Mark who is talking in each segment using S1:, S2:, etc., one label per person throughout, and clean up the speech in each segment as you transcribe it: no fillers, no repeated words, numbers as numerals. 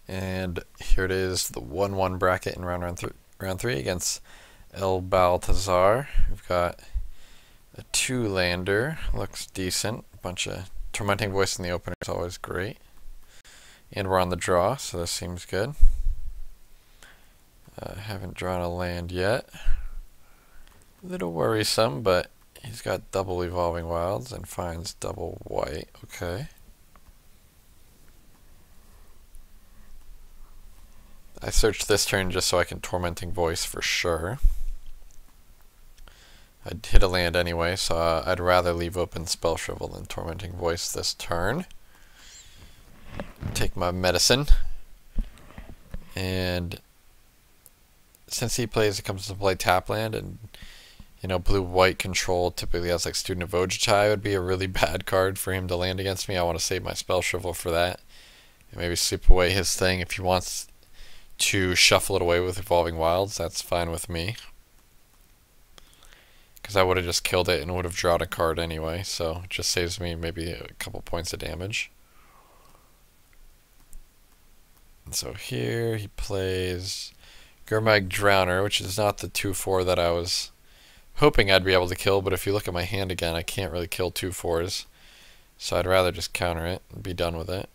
S1: And here it is, the 1-1 bracket in round three against El Baltazar. We've got a 2-lander, looks decent. A bunch of Tormenting Voice in the opener is always great. And we're on the draw, so this seems good. Haven't drawn a land yet. A little worrisome, but he's got double Evolving Wilds and finds double white. Okay. I searched this turn just so I can Tormenting Voice for sure. I'd hit a land anyway, so I'd rather leave open Spell Shrivel than Tormenting Voice this turn. Take my medicine. And since he comes to play tap land, and you know, blue-white control typically has like Student of Ojutai, would be a really bad card for him to land against me. I want to save my Spell Shrivel for that. And maybe sweep away his thing. If he wants to shuffle it away with Evolving Wilds, that's fine with me. Because I would have just killed it and would have drawn a card anyway, so it just saves me maybe a couple points of damage. And so here he plays Gurmag Drowner, which is not the 2/4 that I was hoping I'd be able to kill, but if you look at my hand again, I can't really kill 2/4s. So I'd rather just counter it and be done with it.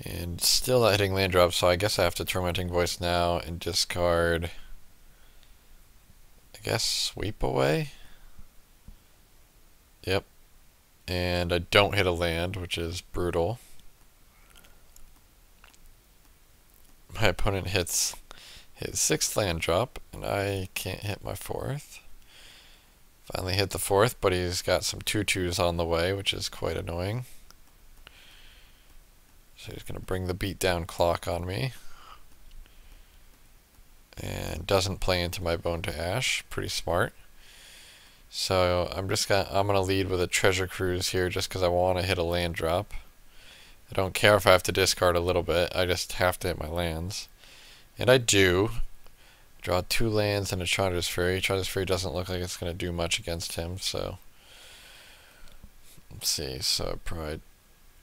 S1: And still not hitting land drops, so I guess I have to Tormenting Voice now and discard, I guess, Sweep Away? Yep. And I don't hit a land, which is brutal. My opponent hits his 6th land drop, and I can't hit my 4th. Finally hit the 4th, but he's got some 2/2s on the way, which is quite annoying. So he's going to bring the beatdown clock on me. And doesn't play into my Bone to Ash. Pretty smart. So I'm gonna lead with a Treasure Cruise here just because I want to hit a land drop. I don't care if I have to discard a little bit, I just have to hit my lands. And I do. Draw 2 lands and a Chandra's Fury. Chandra's Fury doesn't look like it's going to do much against him, so let's see. So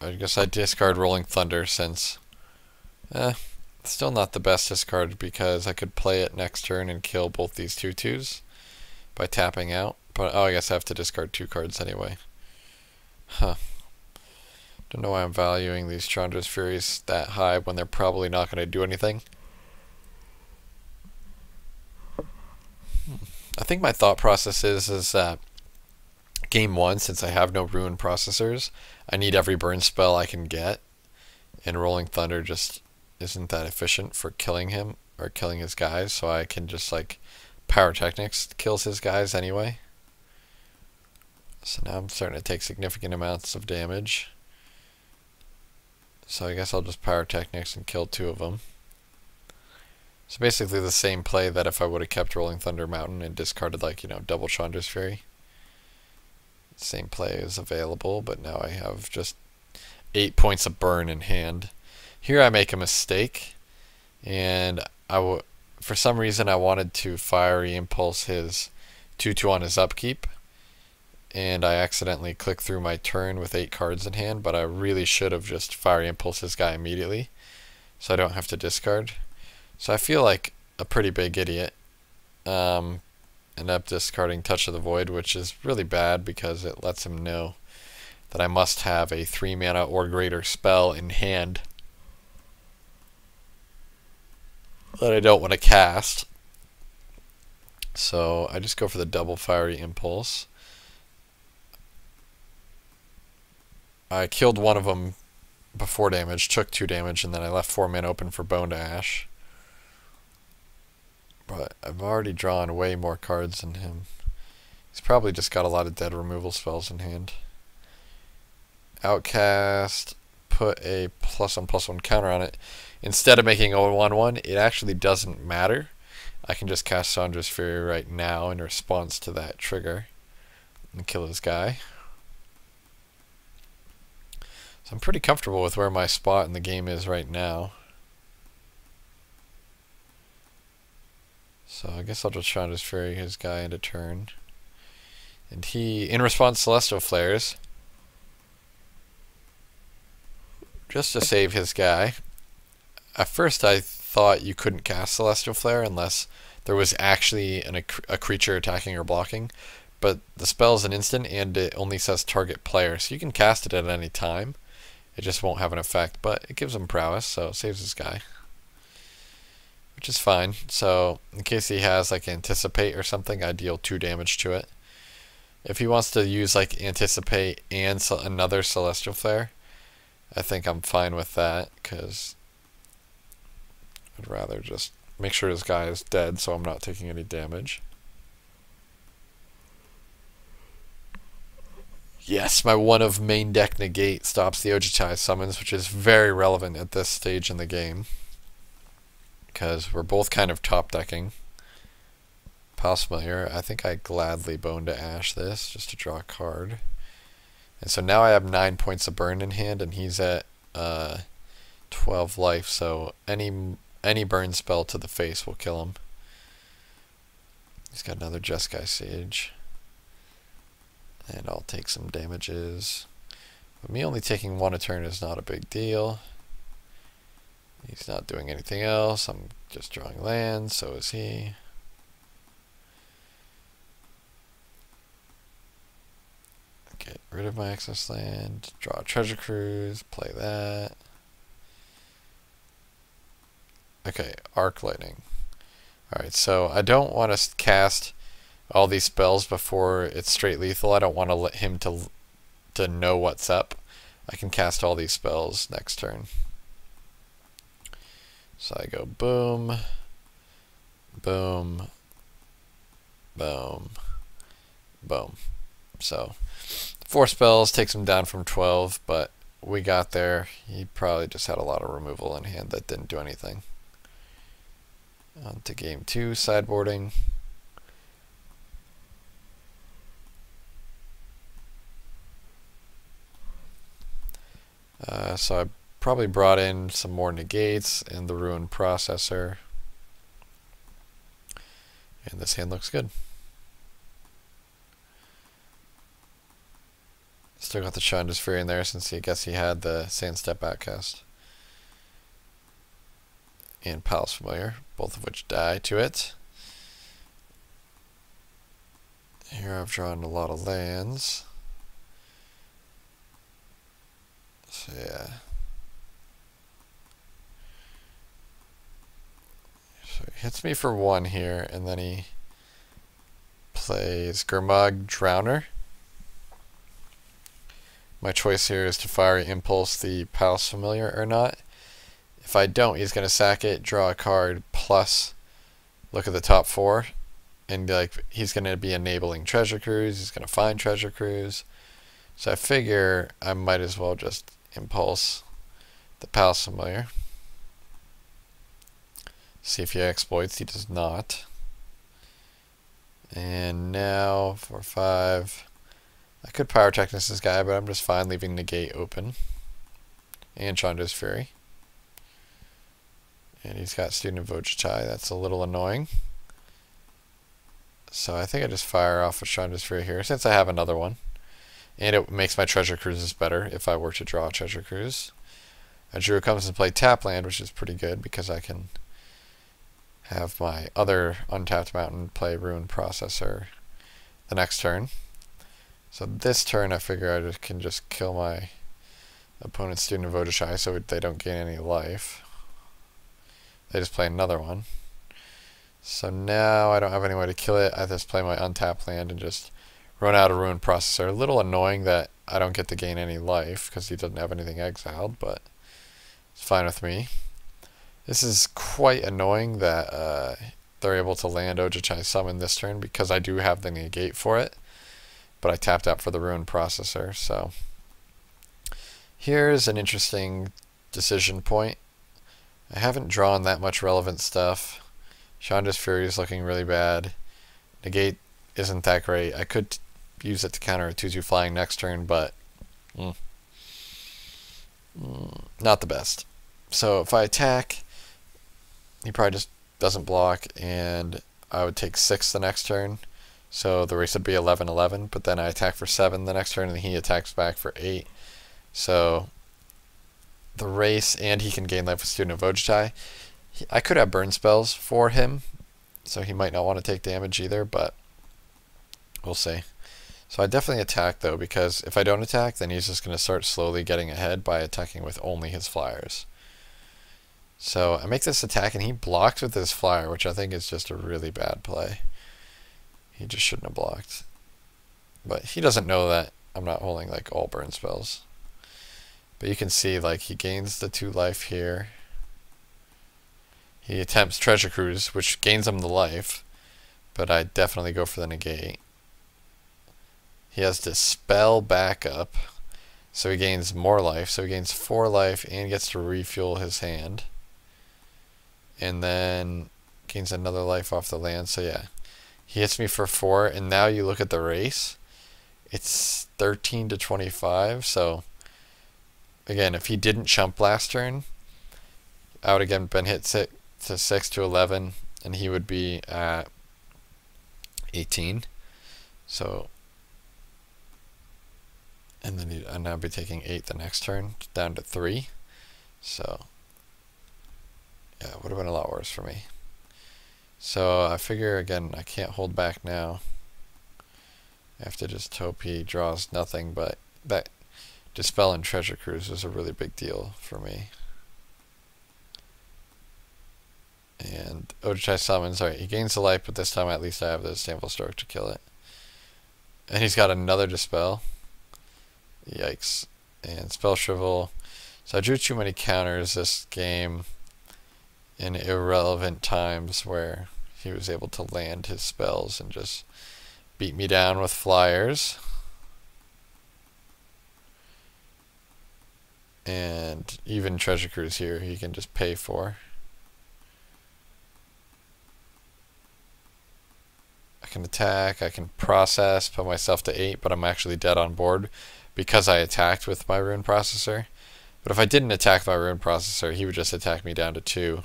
S1: I guess I discard Rolling Thunder since still not the best discard because I could play it next turn and kill both these 2/2s by tapping out. But oh, I guess I have to discard 2 cards anyway. Huh. Don't know why I'm valuing these Chandra's Furies that high when they're probably not going to do anything. I think my thought process is that game 1, since I have no Ruin Processors, I need every burn spell I can get, and Rolling Thunder just isn't that efficient for killing him or killing his guys, so I can just like Pyrotechnics kills his guys anyway. So now I'm starting to take significant amounts of damage. So I guess I'll just Pyrotechnics and kill 2 of them. So basically the same play that if I would have kept Rolling Thunder Mountain and discarded, like, you know, double Chandra's Fury. Same play is available, but now I have just 8 points of burn in hand. Here I make a mistake, and for some reason I wanted to Fiery Impulse his 2/2 on his upkeep, and I accidentally clicked through my turn with 8 cards in hand, but I really should have just Fiery Impulse this guy immediately, so I don't have to discard. So I feel like a pretty big idiot. End up discarding Touch of the Void, which is really bad because it lets him know that I must have a 3-mana or greater spell in hand that I don't want to cast. So I just go for the double Fiery Impulse. I killed one of them before damage, took 2 damage, and then I left 4 mana open for Bone to Ash. But I've already drawn way more cards than him. He's probably just got a lot of dead removal spells in hand. Outcast, put a +1/+1 counter on it. Instead of making a 1/1, it actually doesn't matter. I can just cast Chandra's Fury right now in response to that trigger and kill his guy. So I'm pretty comfortable with where my spot in the game is right now. So I guess I'll just Chandra's Fury his guy into turn. And he, in response, Celestial Flares. just to save his guy. At first I thought you couldn't cast Celestial Flare unless there was actually a creature attacking or blocking, but the spell is an instant and it only says target player, so you can cast it at any time. It just won't have an effect, but it gives him prowess, so it saves his guy, which is fine. So in case he has like Anticipate or something, I deal 2 damage to it. If he wants to use like Anticipate and another Celestial Flare, I think I'm fine with that, because I'd rather just make sure this guy is dead so I'm not taking any damage. Yes, my one of main deck negate stops the Ojutai summons, which is very relevant at this stage in the game, because we're both kind of top decking. Palace Familiar, I think I gladly Bone to Ash this just to draw a card. And so now I have 9 points of burn in hand, and he's at 12 life, so any burn spell to the face will kill him. He's got another Jeskai Sage. And I'll take some damages. But me only taking 1 a turn is not a big deal. He's not doing anything else. I'm just drawing lands, so is he. Get rid of my excess land, draw a Treasure Cruise, play that. Okay, Arc Lightning. Alright, so I don't want to cast all these spells before it's straight lethal. I don't want to let him to know what's up. I can cast all these spells next turn. So I go boom, boom, boom, boom. So 4 spells takes him down from 12, but we got there. He probably just had a lot of removal in hand that didn't do anything. On to game 2, sideboarding. So I probably brought in some more negates and the Ruin Processor. And this hand looks good. Still got the Chandra's Fury in there since I guess he had the Sandstep Outcast. And Palace Familiar, both of which die to it. Here I've drawn a lot of lands. So yeah. So he hits me for 1 here, and then he plays Gurmag Drowner. My choice here is to Fiery Impulse the Palace Familiar or not. If I don't, he's going to sack it, draw a card, plus look at the top 4, and like he's going to be enabling Treasure Cruise, he's going to find Treasure Cruise. So I figure I might as well just Impulse the Palace Familiar. See if he exploits. He does not. And now for 5. I could Pyrotechnist this guy, but I'm just fine leaving Negate open. And Chandra's Fury. And he's got Student of Ojutai. That's a little annoying. So I think I just fire off a Chandra's Fury here, since I have another one. And it makes my Treasure Cruises better if I were to draw a Treasure Cruise. Drew comes and play Tap Land, which is pretty good because I can have my other untapped mountain play Ruin Processor the next turn. So this turn I figure I can just kill my opponent's Student of Ojutai so they don't gain any life. They just play another one. So now I don't have any way to kill it. I just play my untapped land and just run out a Ruin Processor. A little annoying that I don't get to gain any life because he doesn't have anything exiled, but it's fine with me. This is quite annoying that they're able to land Ojutai Summon this turn because I do have the negate for it, but I tapped out for the Ruin Processor. So here's an interesting decision point. I haven't drawn that much relevant stuff. Chandra's Fury is looking really bad. Negate isn't that great. I could use it to counter a 2/2 flying next turn, but not the best. So if I attack, he probably just doesn't block, and I would take 6 the next turn. So the race would be 11-11, but then I attack for 7 the next turn, and he attacks back for 8. So the race, and he can gain life with Student of Ojtai. I could have burn spells for him, so he might not want to take damage either, but we'll see. So I definitely attack, though, because if I don't attack, then he's just going to start slowly getting ahead by attacking with only his flyers. So I make this attack, and he blocks with his flyer, which I think is just a really bad play. He just shouldn't have blocked. But he doesn't know that I'm not holding like all burn spells. But you can see like he gains the 2 life here. He attempts Treasure Cruise, which gains him the life, but I definitely go for the negate. He has Dispel backup, so he gains more life. So he gains 4 life and gets to refuel his hand. And then gains another life off the land. So yeah, he hits me for 4. And now you look at the race. It's 13 to 25. So again, if he didn't chump last turn, I would again been hit 6 to 11, and he would be at 18. So, and then I'd now be taking 8 the next turn, down to 3. So, yeah, it would have been a lot worse for me. So I figure, again, I can't hold back now. I have to just hope he draws nothing, but that Dispel and Treasure Cruise was a really big deal for me. And Ojtai summons, alright, he gains the life, but this time at least I have the Disdainful Stroke to kill it. And he's got another Dispel. Yikes. And Spell Shrivel. So I drew too many counters this game in irrelevant times where he was able to land his spells and just beat me down with flyers. And even Treasure Cruise here he can just pay for. I can attack, I can process, put myself to 8, but I'm actually dead on board because I attacked with my Rune Processor. But if I didn't attack my Rune Processor, he would just attack me down to 2,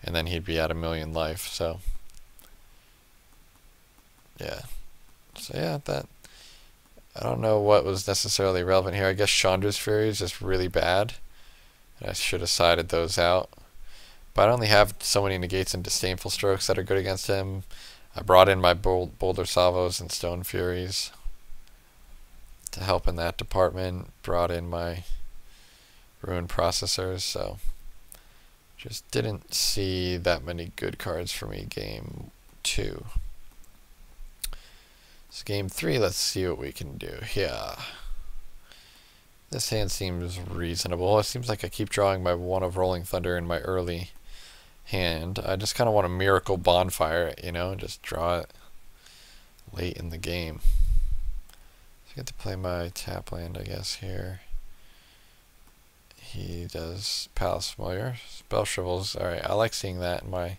S1: and then he'd be at 1,000,000 life, so yeah. So yeah, that, I don't know what was necessarily relevant here. I guess Chandra's Fury is just really bad, and I should have sided those out. But I only have so many negates and Disdainful Strokes that are good against him. I brought in my Boulder Salvos and Stone Furies to help in that department. Brought in my Rune Processors, so just didn't see that many good cards for me game 2. So game 3, let's see what we can do. Yeah. This hand seems reasonable. It seems like I keep drawing my 1 of Rolling Thunder in my early hand. I just kind of want to Miracle Bonfire it, you know, and just draw it late in the game. So I get to play my tap land, I guess, here. He does Palace Familiar. Spell Shrivels. Alright, I like seeing that in my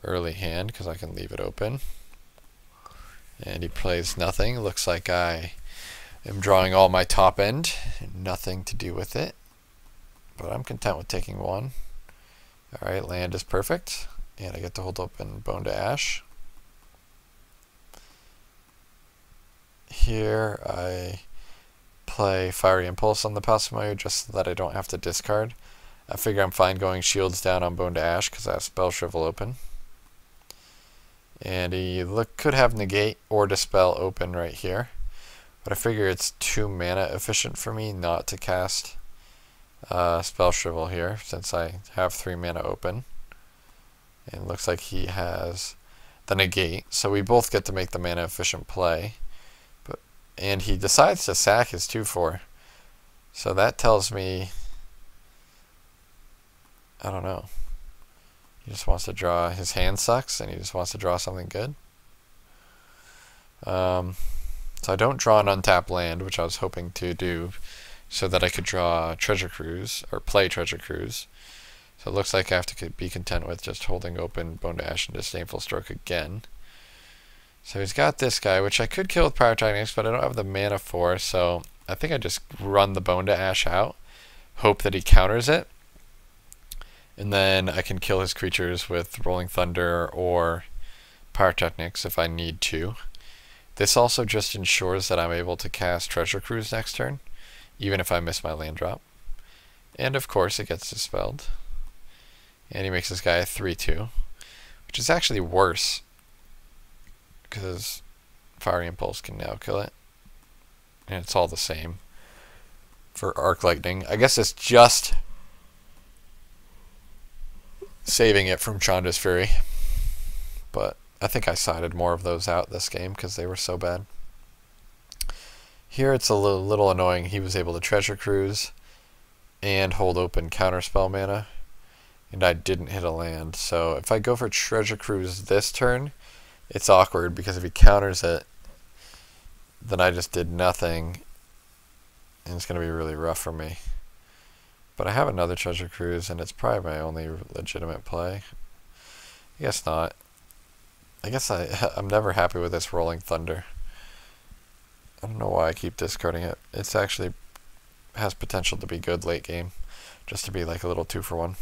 S1: early hand because I can leave it open. And he plays nothing. Looks like I am drawing all my top end and nothing to do with it. But I'm content with taking 1. Alright, land is perfect. And I get to hold open Bone to Ash. Here I play Fiery Impulse on the Palace Familiar just so that I don't have to discard. I figure I'm fine going shields down on Bone to Ash because I have Spell Shrivel open. And he could have Negate or Dispel open right here. But I figure it's 2 mana efficient for me not to cast Spell Shrivel here since I have 3 mana open. And it looks like he has the Negate. So we both get to make the mana efficient play. And he decides to sack his 2/4. So that tells me, I don't know. He just wants to draw, his hand sucks, and he just wants to draw something good. So I don't draw an untapped land, which I was hoping to do, so that I could draw Treasure Cruise, or play Treasure Cruise. So it looks like I have to be content with just holding open Bone to Ash and Disdainful Stroke again. So he's got this guy, which I could kill with Pyrotechnics, but I don't have the mana for, so I think I just run the Bone to Ash out, hope that he counters it, and then I can kill his creatures with Rolling Thunder or Pyrotechnics if I need to. This also just ensures that I'm able to cast Treasure Cruise next turn, even if I miss my land drop. And of course it gets dispelled. And he makes this guy a 3/2, which is actually worse because Fiery Impulse can now kill it. And it's all the same for Arc Lightning. I guess it's just saving it from Chandra's Fury. But I think I sided more of those out this game because they were so bad. Here it's a little annoying. He was able to Treasure Cruise and hold open Counterspell mana, and I didn't hit a land. So if I go for Treasure Cruise this turn, it's awkward because if he counters it, then I just did nothing, and it's going to be really rough for me. But I have another Treasure Cruise, and it's probably my only legitimate play. I guess not. I guess I'm never happy with this Rolling Thunder. I don't know why I keep discarding it. It's actually has potential to be good late game, just to be like a little 2-for-1.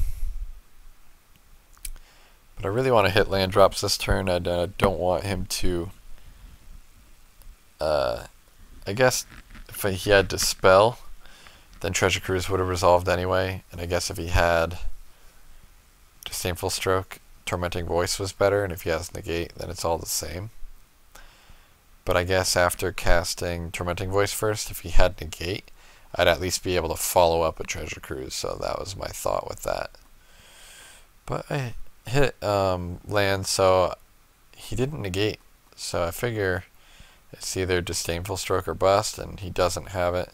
S1: But I really want to hit land drops this turn. I don't want him to... I guess if he had Dispel, then Treasure Cruise would have resolved anyway. And I guess if he had Disdainful Stroke, Tormenting Voice was better. And if he has Negate, then it's all the same. But I guess after casting Tormenting Voice first, if he had Negate, I'd at least be able to follow up with Treasure Cruise. So that was my thought with that. But I hit land, so he didn't negate. So I figure it's either Disdainful Stroke or Bust, and he doesn't have it.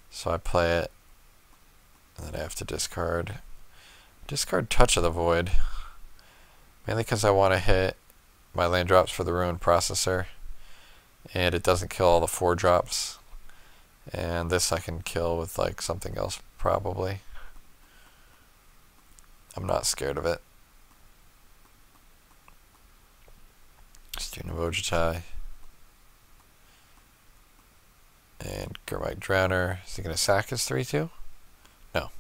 S1: So I play it, and then I have to discard. Discard Touch of the Void. Mainly because I want to hit my land drops for the Ruined Processor. And it doesn't kill all the 4-drops. And this I can kill with like something else probably. I'm not scared of it. Student of Ojutai. And Gurmite Drowner. Is he going to sack his 3/2? No.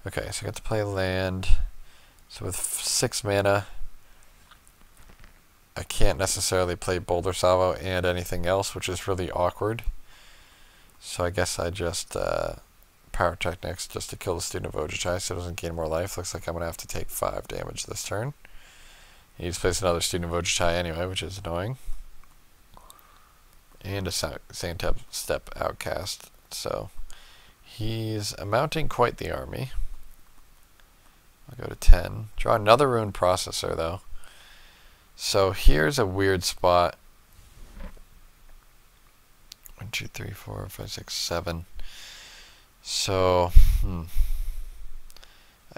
S1: Okay, so I get to play land. So with 6 mana, I can't necessarily play Boulder Salvo and anything else, which is really awkward. So I guess I just Power Tech next just to kill the Student of Ojutai so it doesn't gain more life. Looks like I'm going to have to take 5 damage this turn. He needs to place another Student of Ojutai anyway, which is annoying. And a Sand Step Outcast. So he's mounting quite the army. I'll go to 10. Draw another Ruined Processor though. So here's a weird spot. 1, 2, 3, 4, 5, 6, 7. So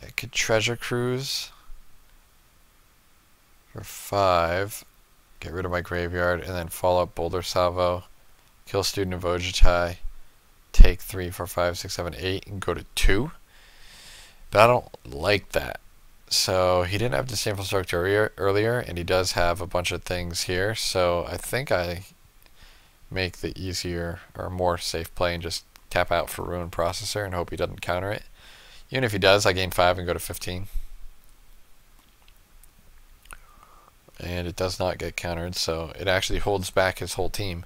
S1: I could Treasure Cruise for 5. Get rid of my graveyard, and then follow up Boulder Salvo, kill Student of Ojutai, take 3, 4, 5, 6, 7, 8, and go to 2. But I don't like that. So he didn't have Disdainful Stroke earlier, and he does have a bunch of things here. So I think I make the easier or more safe play and just tap out for Ruined Processor and hope he doesn't counter it. Even if he does, I gain 5 and go to 15. And it does not get countered, so it actually holds back his whole team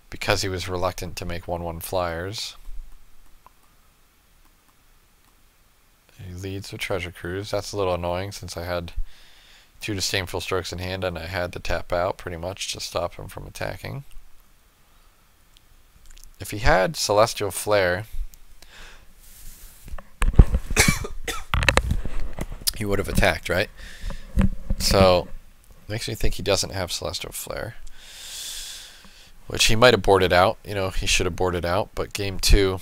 S1: because he was reluctant to make 1/1 flyers. He leads with Treasure Cruise. That's a little annoying since I had 2 Disdainful Strokes in hand and I had to tap out pretty much to stop him from attacking. If he had Celestial Flare, he would have attacked, right? So makes me think he doesn't have Celestial Flare, which he might have boarded out. You know, he should have boarded out, but game 2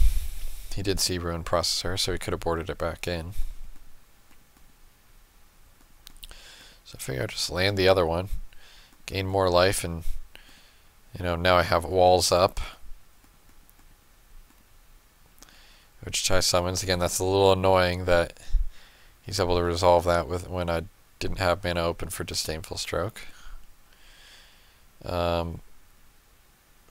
S1: he did see Ruined Processor, so he could have boarded it back in. So I figure I'll just land the other one, gain more life, and you know, now I have walls up, which Chai summons. Again, that's a little annoying that he's able to resolve that with when I didn't have mana open for Disdainful Stroke.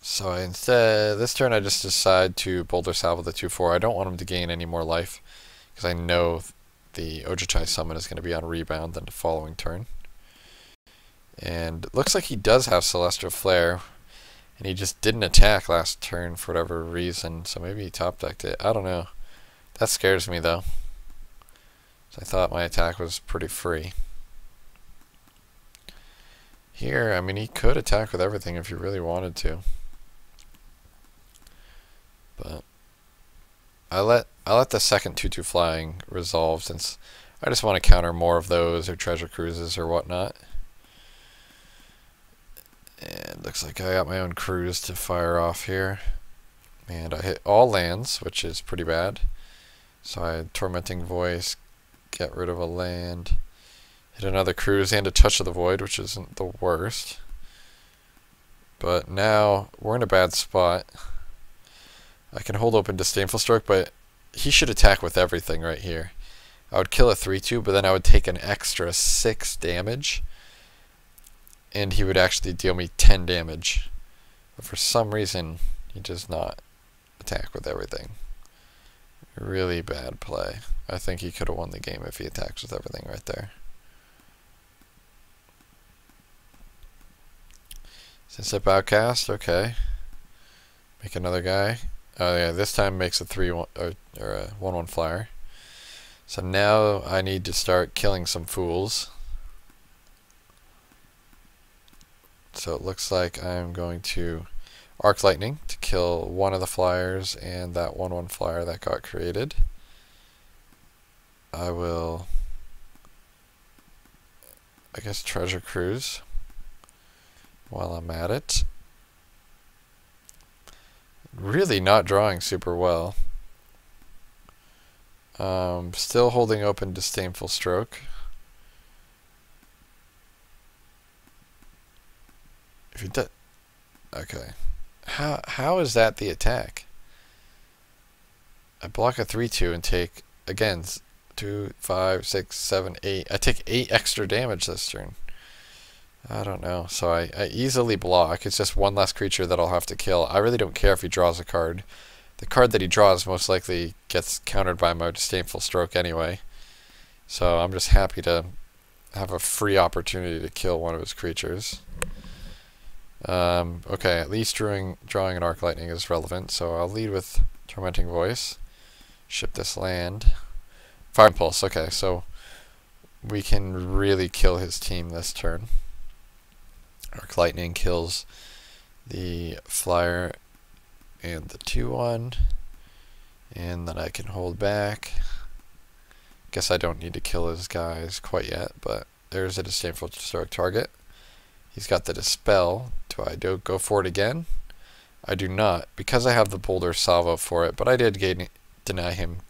S1: So instead, this turn I just decide to Boulder Salvo the 2/4. I don't want him to gain any more life because I know the Ojutai summon is going to be on rebound then the following turn. And it looks like he does have Celestial Flare, and he just didn't attack last turn for whatever reason, so maybe he top decked it. I don't know. That scares me though. I thought my attack was pretty free. Here, I mean, he could attack with everything if he really wanted to. But I let the second 2/2 flying resolve, since I just want to counter more of those or treasure cruises or whatnot. And looks like I got my own cruise to fire off here. And I hit all lands, which is pretty bad. So I had Tormenting Voice, get rid of a land, hit another cruise and a Touch of the Void, which isn't the worst. But now we're in a bad spot. I can hold open Disdainful Stroke, but he should attack with everything right here. I would kill a 3/2, but then I would take an extra 6 damage, and he would actually deal me 10 damage. But for some reason, he does not attack with everything. Really bad play. I think he could have won the game if he attacks with everything right there. Since Outcast, okay. Make another guy. Oh yeah, this time makes a 3/1 or a 1/1 flyer. So now I need to start killing some fools. So it looks like I'm going to Arc Lightning to kill one of the flyers and that 1/1 flyer that got created. I will, I guess, Treasure Cruise while I'm at it. Really not drawing super well. Still holding open Disdainful Stroke. If he does, okay. How is that the attack? I block a 3/2 and take, again, 2, 5, 6, 7, 8. I take 8 extra damage this turn. I don't know. So I easily block. It's just one less creature that I'll have to kill. I really don't care if he draws a card. The card that he draws most likely gets countered by my Disdainful Stroke anyway. So I'm just happy to have a free opportunity to kill one of his creatures. Okay, at least drawing an Arc Lightning is relevant, so I'll lead with Tormenting Voice. Ship this land. Fire Impulse, okay, so we can really kill his team this turn. Arc Lightning kills the flyer and the 2/1, and then I can hold back. Guess I don't need to kill his guys quite yet, but there's a Disdainful Stroke target. He's got the Dispel. Do I go for it again? I do not, because I have the Boulder Salvo for it, but I did deny him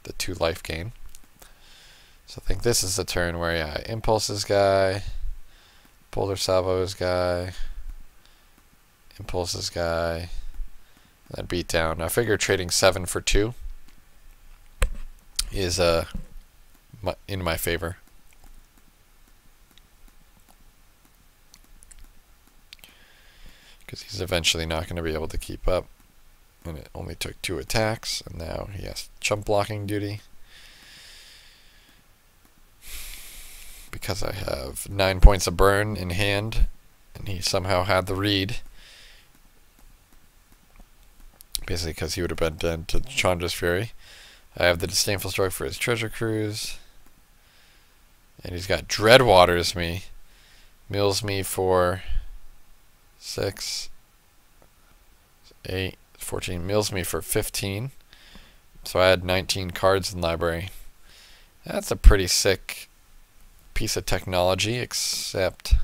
S1: the 2 life gain. So I think this is the turn where I Impulse his guy, Boulder Salvo his guy, Impulse his guy, and then beat down. I figure trading 7 for 2 is in my favor. Because he's eventually not going to be able to keep up. And it only took 2 attacks, and now he has chump blocking duty. Because I have 9 points of burn in hand, and he somehow had the read. Basically because he would have been dead to Chandra's Fury. I have the Disdainful Stroke for his Treasure Cruise. And he's got Dreadwaters me. Mills me for 6, 8, 14. Mills me for 15. So I had 19 cards in library. That's a pretty sick piece of technology, except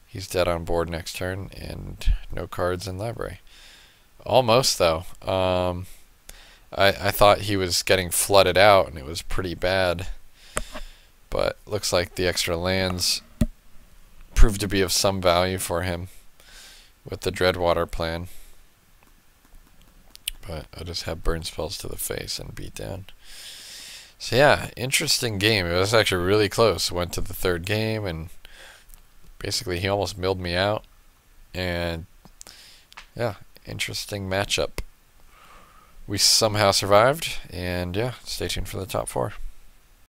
S1: he's dead on board next turn and no cards in library. Almost, though. I thought he was getting flooded out and it was pretty bad. But looks like the extra lands proved to be of some value for him with the Dreadwater plan. But I just have burn spells to the face and beat down. So yeah, interesting game. It was actually really close. Went to the 3rd game and basically he almost milled me out. And yeah, interesting matchup. We somehow survived, and yeah, stay tuned for the top 4.